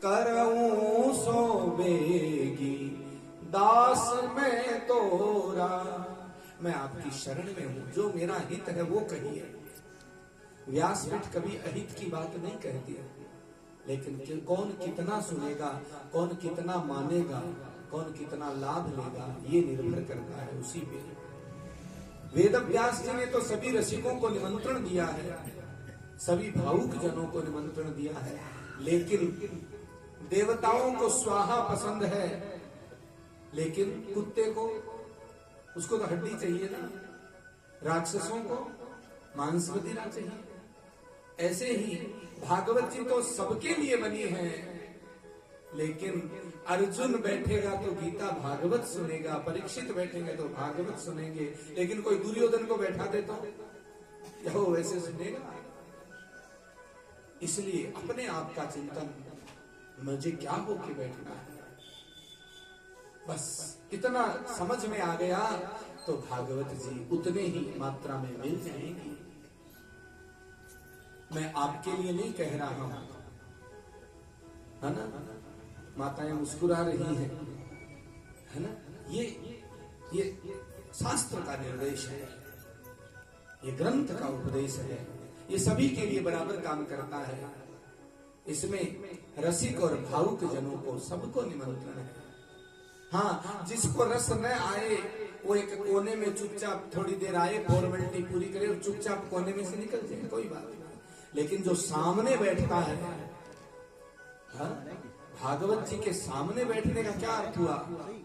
करऊं सो बेगी दास में तोरा। मैं आपकी शरण में हूं, जो मेरा हित है वो कहिए। व्यासपीठ कभी अहित की बात नहीं कहती है, लेकिन कौन कितना सुनेगा, कौन कितना मानेगा, कौन कितना लाभ लेगा, ये निर्भर करता है उसी पे। वेद व्यास जी ने तो सभी रसिकों को निमंत्रण दिया है, सभी भावुक जनों को निमंत्रण दिया है, लेकिन देवताओं को स्वाहा पसंद है, लेकिन कुत्ते को, उसको तो हड्डी चाहिए ना, राक्षसों को मांस मदिरा चाहिए। ऐसे ही भागवत जी तो सबके लिए बनी है, लेकिन अर्जुन बैठेगा तो गीता भागवत सुनेगा, परीक्षित बैठेंगे तो भागवत सुनेंगे, लेकिन कोई दुर्योधन को बैठा दे तो क्या वो वैसे सुनेगा? इसलिए अपने आप का चिंतन, मुझे क्या होके बैठना है, बस इतना समझ में आ गया तो भागवत जी उतने ही मात्रा में मिल जाएंगी। मैं आपके लिए नहीं कह रहा हूं, है ना? माताएं मुस्कुरा रही हैं, है ना? ये शास्त्र का निर्देश है, ये ग्रंथ का उपदेश है, ये सभी के लिए बराबर काम करता है। इसमें रसिक और भावुक जनों को सबको निमंत्रण है। हाँ, जिसको रस न आए वो एक कोने में चुपचाप थोड़ी देर आए, फॉर्मेलिटी पूरी करे और चुपचाप कोने में से निकल जाए, कोई बात नहीं। लेकिन जो सामने बैठता है, हाँ, भागवत जी के सामने बैठने का क्या अर्थ हुआ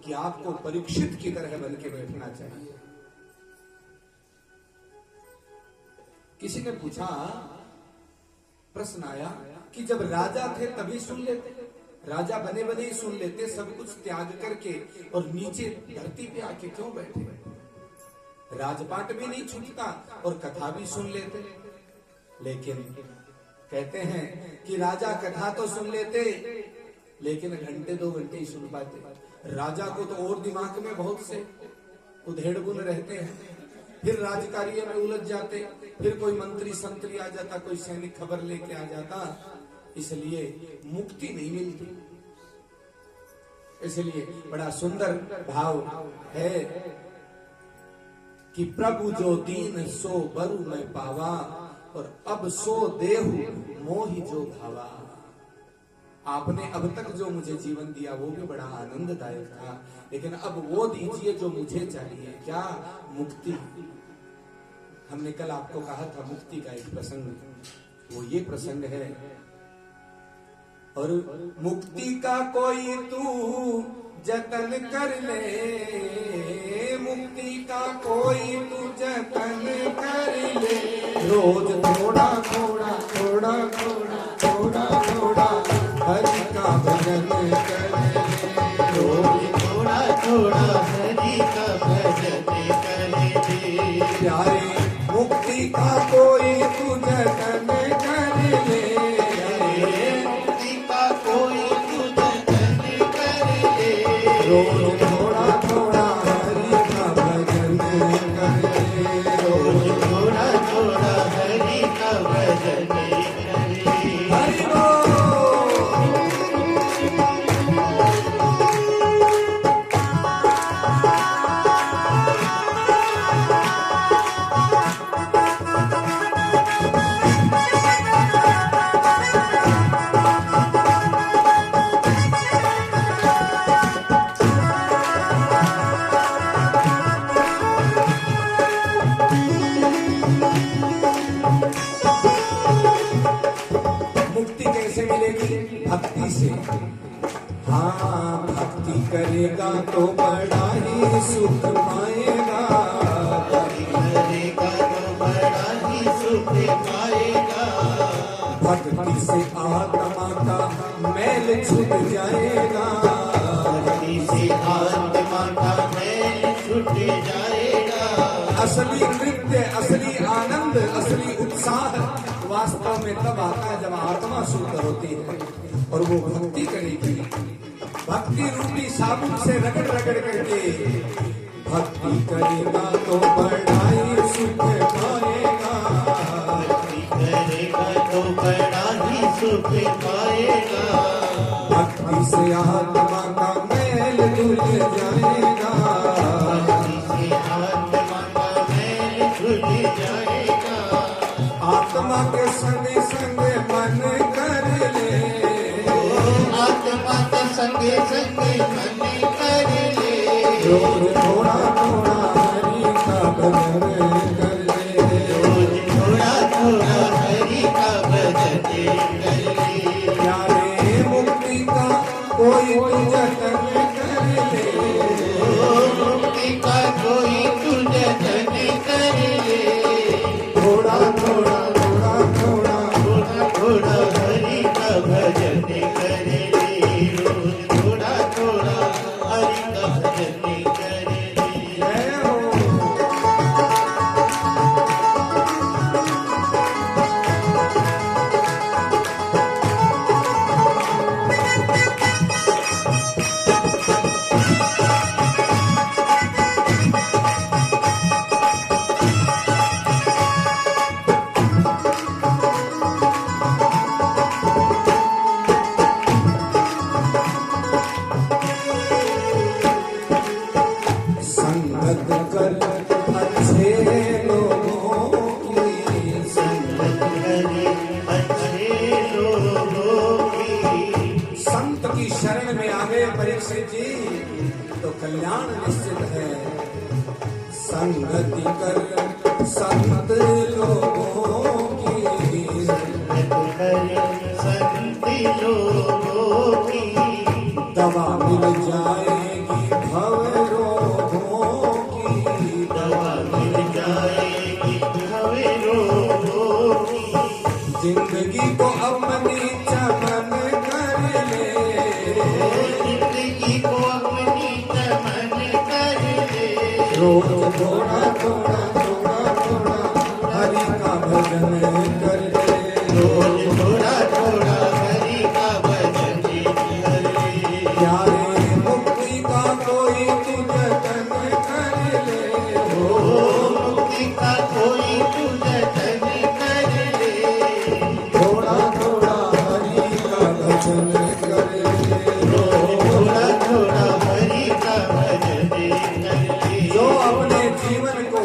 कि आपको परीक्षित की तरह बन के बैठना चाहिए। किसी ने पूछा, प्रश्न आया कि जब राजा थे तभी सुन लेते, राजा बने बने ही सुन लेते, सब कुछ त्याग करके और नीचे धरती पे आके क्यों बैठे? राजपाट भी नहीं छूटता और कथा भी सुन लेते। लेकिन कहते हैं कि राजा कथा तो सुन लेते, लेकिन घंटे 2 घंटे ही सुन पाते। राजा को तो और दिमाग में बहुत से उधेड़ बुन रहते हैं, फिर राजकार्य में उलझ जाते, फिर कोई मंत्री संतरी आ जाता, कोई सैनिक खबर लेके आ जाता, इसलिए मुक्ति नहीं मिलती। इसलिए बड़ा सुंदर भाव है कि प्रभु जो दीन सो बरु मैं पावा, और अब सो देहु मोहि जो भावा। आपने अब तक जो मुझे जीवन दिया वो भी बड़ा आनंददायक था, लेकिन अब वो दीजिए जो मुझे चाहिए। क्या? मुक्ति। हमने कल आपको कहा था मुक्ति का एक प्रसंग, वो ये प्रसंग है। और मुक्ति का कोई तू जतन कर ले, मुक्ति का कोई तू जतन कर ले, रोज थोड़ा थोड़ा थोड़ा थोड़ा थोड़ा थोड़ा हरि का भजन कर ले, रोज थोड़ा थोड़ा हरि का भजन कर ले। प्यारे मुक्ति का कोई तू जतन कर ले, मुक्ति का कोई तू जतन कर ले, रोज थोड़ा थोड़ा हरि का भजन कर ले, रोज थोड़ा थोड़ा हरि का भजन कर ले। हरि बोल। भक्ति से। हाँ, भक्ति करेगा तो बड़ा ही सुख पाएगा, भक्ति करेगा तो बड़ा ही सुख पाएगा, भक्ति से आत्मा का मैल छूट जाएगा, भक्ति से आत्मा का मैल छूट जाएगा। असली नृत्य, असली आनंद, असली उत्साह वास्तव में तब आता है जब आत्मा शुद्ध होती है और वो भक्ति करेगी। भक्ति रूपी साबुन से रगड़ रगड़ करके भक्ति करेगा तो बड़ा ही सुख पाएगा, भक्ति करेगा तो बड़ा ही सुख पाएगा, से आत्मा का मैल धुल जाएगा, से आत्मा का मैल धुल जाएगा। आत्मा के संग संग मन कर ले, आत्मा के संगे संगे मन कर ले। रोज थोड़ा थोड़ा हरि का भजन कर ले, रोज थोड़ा थोड़ा हरि का भजन कर ले। प्यारे मुक्ति का कोई जतन कर ले, मुक्ति का कोई तू जतन कर ले। थोड़ा थोड़ा थोड़ा थोड़ा थोड़ा थोड़ा हरि का भजन कर ले। रोज थोड़ा थोड़ा हरि का भजन कर ले। जय हो। संगत कर अच्छे लोगों की, संगत करे अच्छे लोगों की। संत की शरण में आवे परीक्षित जी तो कल्याण निश्चित है। संगति कर संत लोगों की, संगत करे संत लोगों की। दवा मिल जाएगी भव रोगों की, दवा मिल जाएगी भवे रोगों की। जिंदगी को अपनी चमन कर ले, जिंदगी को अपनी चमन कर ले। रोज थोड़ा थोड़ा थोड़ा थोड़ा हरि का भजन कर ले, रोज थोड़ा थोड़ा हरि का भजन कर ले। प्यारे मुक्ति का कोई तू जतन कर ले, मुक्ति का कोई तू जतन कर ले। थोड़ा थोड़ा हरि का भजन कर ले। थोड़ा थोड़ा हरि का भजन कर ले। जो अपने जीवन को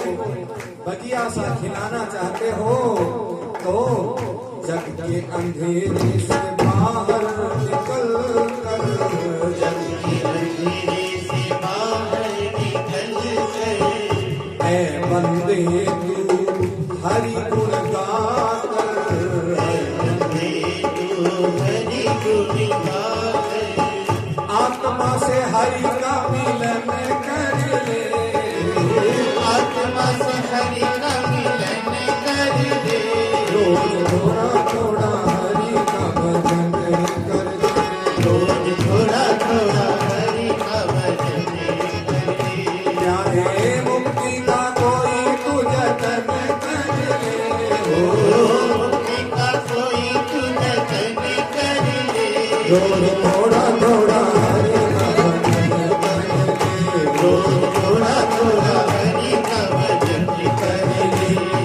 बगिया सा खिलाना चाहते हो तो जग के अंधेरे से बाहर निकल कर, जग के अंधेरे से बाहर निकल कर। ऐ बंदे तू हरि गुण गाकर, बंदे तू हरि गुण गाकर। आत्मा से हरि का मिलन कर ले, आत्मा से हरि का मिलन कर ले। रोज थोड़ा थोड़ा हरि का भजन कर ले, रोज थोड़ा थोड़ा हरि का भजन कर ले। प्यारे मुक्ति का कोई तू जतन कर ले, मुक्ति का कोई तू जतन कर ले। रोज थोड़ा थोड़ा हरि का भजन कर ले, रोज थोड़ा थोड़ा हरि का भजन कर ले।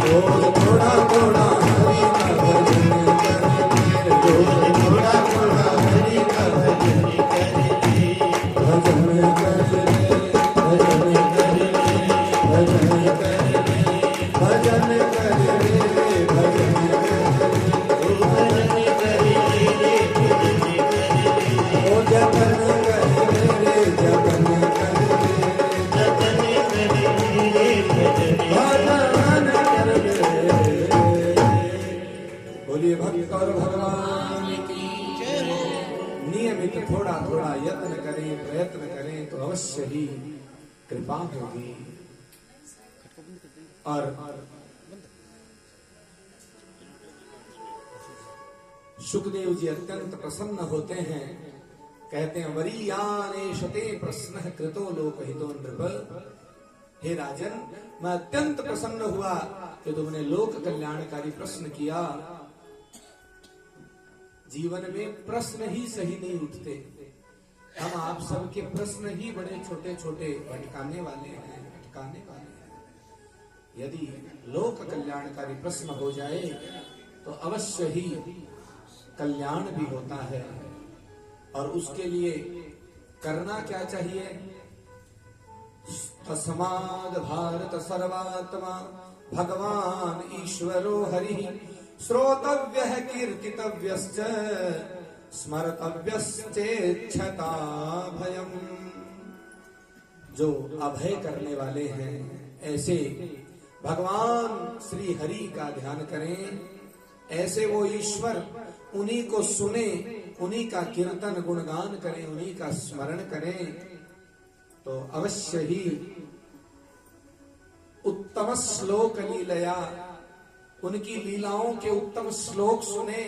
रोज थोड़ा थोड़ा हरि का भजन कर ले, रोज थोड़ा थोड़ा हरि का भजन कर ले। भजन कर ले, भजन कर ले, भजन कर ले, भजन कर ले, भजन कर ले, ओ भजन कर ले रे भजन कर ले। ओ जतन कर ले, जतन कर ले, जतन कर ले रे भजन भजन कर ले। बोलिए भक्त और भगवान की नियमित थोड़ा थोड़ा यत्न करें, प्रयत्न करें तो अवश्य ही कृपा होगी। और सुखदेव जी अत्यंत प्रसन्न होते हैं, कहते हैं वरीयानेशते प्रश्न कृतो लोकहितो नृप। हे राजन, मैं अत्यंत प्रसन्न हुआ कि तुमने लोक कल्याणकारी प्रश्न किया। जीवन में प्रश्न ही सही नहीं उठते, हम आप सबके प्रश्न ही बड़े छोटे छोटे भटकाने वाले हैं, भटकाने वाले हैं। यदि लोक कल्याणकारी प्रश्न हो जाए तो अवश्य ही कल्याण भी होता है। और उसके लिए करना क्या चाहिए? तस्माद् भारत सर्वात्मा भगवान ईश्वरो हरि श्रोतव्यः कीर्तितव्यश्च स्मर्तव्यश्चेच्छता भयम्। जो अभय करने वाले हैं ऐसे भगवान श्री हरि का ध्यान करें, ऐसे वो ईश्वर, उन्हीं को सुने, उन्हीं का कीर्तन गुणगान करें, उन्हीं का स्मरण करें, तो अवश्य ही उत्तम श्लोक लीलया, उनकी लीलाओं के उत्तम श्लोक सुने,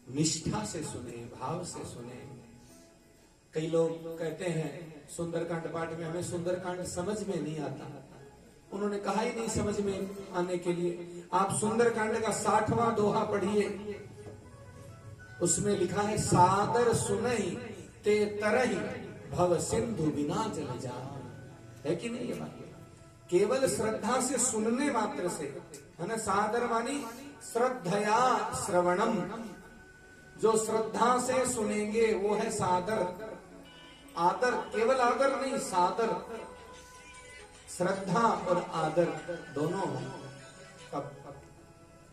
निष्ठा से सुने, भाव से सुने। कई लोग कहते हैं सुंदरकांड पाठ में हमें सुंदरकांड समझ में नहीं आता। उन्होंने कहा ही नहीं समझ में आने के लिए। आप सुंदरकांड का 60वां दोहा पढ़िए, उसमें लिखा है सादर सुनई ते तरही भव सिंधु बिना जल जा। है कि नहीं ये बात? केवल श्रद्धा से सुनने मात्र से, है ना? सादर मानी श्रद्धया श्रवणम, जो श्रद्धा से सुनेंगे वो है सादर। आदर, केवल आदर नहीं, सादर। श्रद्धा और आदर दोनों। कब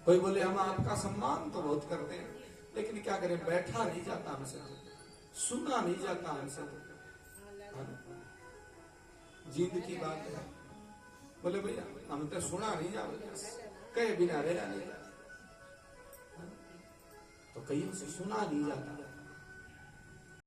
कोई बोले हम आपका सम्मान तो बहुत करते हैं, लेकिन क्या करें, बैठा नहीं जाता हमसे, सुना नहीं जाता हमसे। जीद की बात है। बोले भैया हम तो सुना नहीं जाते, कहे बिना रहा नहीं, तो कईयों से सुना नहीं जाता।